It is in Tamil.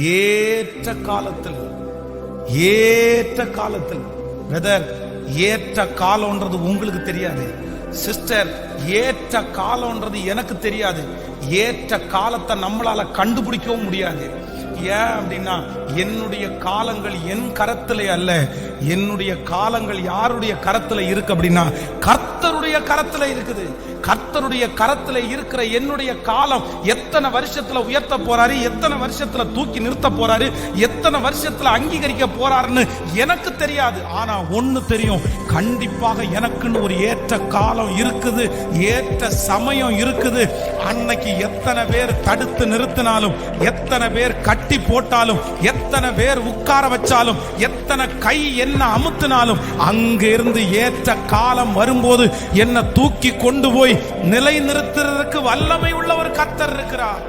ஏற்ற காலத்தில் ஏற்ற காலத்தில் பிரதர், ஏற்ற காலம்ன்றது உங்களுக்கு தெரியாது. சிஸ்டர், ஏற்ற காலம்ன்றது எனக்கு தெரியாது. ஏற்ற காலத்தை நம்மளால கண்டுபிடிக்கவும் முடியாது. ஏன் அப்படின்னா, என்னுடைய காலங்கள் என் கரத்திலே அல்ல. என்னுடைய காலங்கள் யாருடைய கரத்துல இருக்கு அப்படின்னா, கர்த்தருடைய கரத்துல இருக்குது. கர்த்தருடைய கரத்துல இருக்கிற என்னுடைய காலம் எத்தனை வருஷத்துல உயர்த்த போறாரு, எத்தனை வருஷத்துல தூக்கி நிறுத்த போறாரு, எத்தனை வருஷத்துல அங்கீகரிக்க போறாருன்னு எனக்கு தெரியாது. ஆனா ஒண்ணு தெரியும், கண்டிப்பாக எனக்குன்னு ஒரு ஏற்ற காலம் இருக்குது, ஏற்ற சமயம் இருக்குது. அன்னைக்கு எத்தனை பேர் தடுத்து நிறுத்தினாலும், எத்தனை பேர் கட்டி போட்டாலும், எத்தனை பேர் உட்கார வச்சாலும், எத்தனை கை என்ன அமுத்தினாலும், அங்க இருந்து ஏற்ற காலம் வரும்போது என்ன தூக்கி கொண்டு போய் நிலை நிறுத்துறதுக்கு வல்லமை உள்ள ஒரு கர்த்தர் இருக்கிறார்.